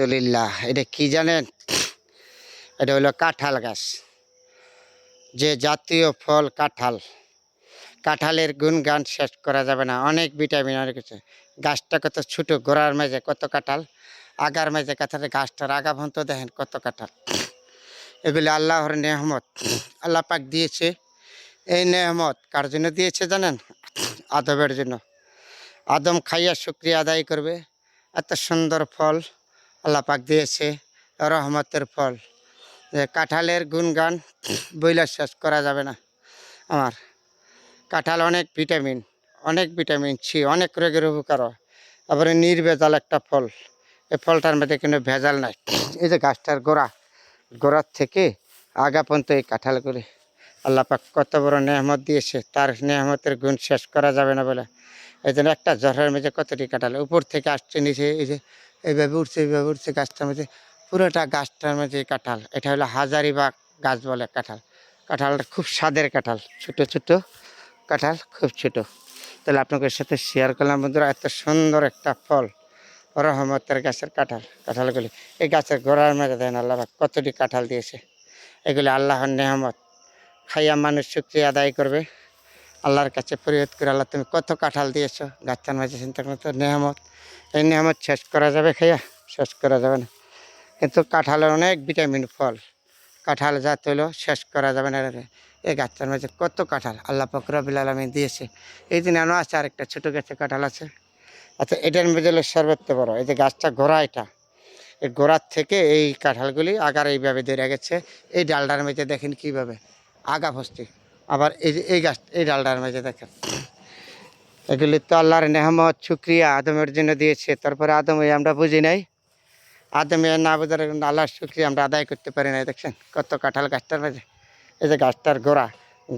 আলহামদুলিল্লাহ। এটা কি জানেন? এটা হলো কাঁঠাল গাছ। যে জাতীয় ফল কাঁঠাল। কাঁঠালের গুণগান শেষ করা যাবে না। অনেক ভিটামিন, অনেক কিছু। গাছটা কত ছোট, গোড়ার মেঝে কত কাঁঠাল, আগার মেঝে কাঁঠালের গাছটার আগা পর্যন্ত দেখেন কত কাঁঠাল। এগুলি আল্লাহর নেহমত। আল্লাহ পাক দিয়েছে। এই নেহমত কার জন্য দিয়েছে জানেন? আদমের জন্য। আদম খাইয়া শুকরিয়া আদায় করবে। এত সুন্দর ফল আল্লাহ পাক দিয়েছে, রহমতের ফল। যে কাঁঠালের গুণগান বইলা শেষ করা যাবে না। আমার কাঁঠাল অনেক ভিটামিন সি, অনেক রোগের উপকার হয়। তারপরে নির্ভেজাল একটা ফল। এই ফলটার মধ্যে কোনো ভেজাল নাই। এই যে গাছটার গোড়ার থেকে আগা পর্যন্ত এই কাঁঠালগুলি আল্লাহ পাক কত বড় নেহমত দিয়েছে, তার নেহমতের গুণ শেষ করা যাবে না বলে। এই জন্য একটা ঝড়ের মধ্যে কতটি কাঁঠাল উপর থেকে আসছে নিচে, এই যে এইভাবে উঠছে গাছটার মধ্যে, পুরোটা গাছটার মধ্যে কাঁঠাল। এটা হলো হাজারিবাগ গাছ বলে কাঁঠাল। কাঁঠালটা খুব স্বাদের কাঁঠাল, ছোট ছোট কাঁঠাল, খুব ছোট। তাহলে আপনাদের সাথে শেয়ার করলাম বন্ধুরা, এত সুন্দর একটা ফল, রহমতের গাছের কাঁঠালগুলি। এই গাছের গোড়ার মধ্যে দেন আল্লাহ পাক কতটি কাঁঠাল দিয়েছে। এগুলি আল্লাহর নেহমত। খাইয়া মানুষ শুকরিয়া আদায় করবে, আল্লাহর কাছে ফরিয়াদ করে, আল্লাহ তুমি কত কাঁঠাল দিয়েছো গাছটার মাঝে, চিন্তা করতো নেহমত। এই নেহমত শেষ করা যাবে? খাইয়া শেষ করা যাবে না। কিন্তু কাঁঠালের অনেক ভিটামিন ফল, কাঁঠাল জাত হলো শেষ করা যাবে না। এই গাছটার মাঝে কত কাঁঠাল আল্লাহ পাক রব্বুল আলামিন দিয়েছে। এই দিন আনো আছে, আরেকটা ছোটো গাছে কাঁঠাল আছে। আচ্ছা, এটার মধ্যে হলো সর্বোচ্চ বড়। এই যে গাছটা গোড়া, এটা এই গোড়ার থেকে এই কাঁঠালগুলি আগার এইভাবে ধরে গেছে। এই ডালটার মধ্যে দেখেন কীভাবে আগা ভস্তি। আবার এই যে এই গাছ, এই ডালটার মধ্যে দেখেন। এগুলি তো আল্লাহর নেহমত, শুকরিয়া আদমের জন্য দিয়েছে। তারপরে আদম এই আমরা বুঝি নাই, আদমে না বোঝার আল্লাহর শুকরিয়া আমরা আদায় করতে পারি না। দেখছেন কত কাঁঠাল গাছটার মাঝে। এই যে গাছটার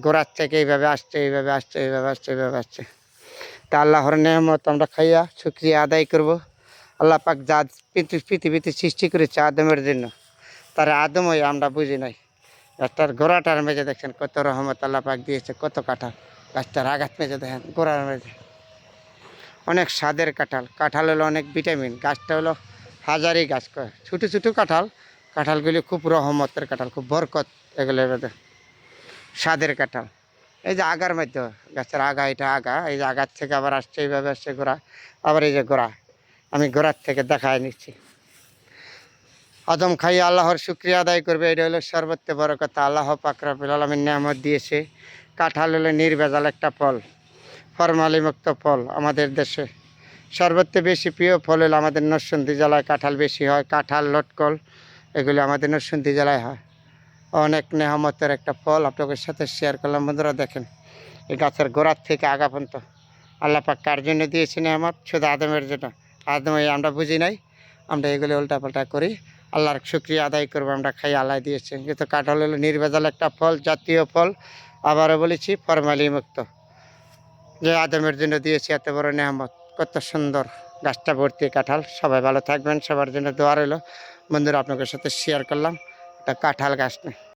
গোড়ার থেকে এইভাবে আসছে, এইভাবে আসছে। তা আল্লাহর নেহমত আমরা খাইয়া শুকরিয়া আদায় করব। আল্লাহ পাক যা পৃথিবীতে সৃষ্টি করেছে আদমের জন্য, তার আদমই আমরা বুঝি নাই। গাছটার গোড়াটার মেঝে দেখছেন কত রহমত আল্লাহ পাক দিয়েছে, কত কাঁঠাল। গাছটার আঘাত মেঝে দেখেন, গোড়ার মেঝে অনেক স্বাদের কাঁঠাল। কাঁঠাল হলো অনেক ভিটামিন। গাছটা হলো হাজারি গাছ, ছোটো ছোটো কাঁঠালগুলি খুব রহমতের কাঁঠাল, খুব বরকত। এগুলো স্বাদের কাঁঠাল। এই যে আগার মধ্যে গাছের আগা, এটা আগা, এই যে আগার থেকে আবার আসছে, এইভাবে আসছে গোড়া। আবার এই যে গোড়া, আমি গোড়ার থেকে দেখায় নিচ্ছি। আদম খাইয়ে আল্লাহর শুকরিয়া আদায় করবে, এটা হলো সর্বোচ্চ বড় কথা। আল্লাহ পাক রব্বুল আলামিন নেয়ামত দিয়েছে। কাঁঠাল হলো নির্ভেজাল একটা ফল, ফরমালিমুক্ত ফল। আমাদের দেশে সর্বোচ্চ বেশি প্রিয় ফল হলো আমাদের নরসিংদী জেলায় কাঁঠাল বেশি হয়। কাঁঠাল, লটকল এগুলি আমাদের নরসিংদী জেলায় হয়। অনেক নেহামতের একটা ফল আপনাদের সাথে শেয়ার করলাম বন্ধুরা। দেখেন এই গাছের গোড়ার থেকে আগা পর্যন্ত আল্লাহ পাক কার জন্য দিয়েছে নেহামত? শুধু আদমের জন্য। আদম আমরা বুঝি নাই, আমরা এগুলি উল্টাপাল্টা করি। আল্লাহর শুকরিয়া আদায় করবো, আমরা খাই, আল্লাহ দিয়েছে। কিন্তু কাঁঠাল হলো নির্ভেজাল একটা ফল, জাতীয় ফল। আবারও বলেছি ফরমালি মুক্ত, যে আদমের জন্য দিয়েছে এত বড় নেহামত। কত সুন্দর গাছটা ভর্তি কাঁঠাল। সবাই ভালো থাকবেন, সবার জন্য দোয়া রইল বন্ধুরা। আপনাদের সাথে শেয়ার করলাম একটা কাঁঠাল গাছ নিয়ে।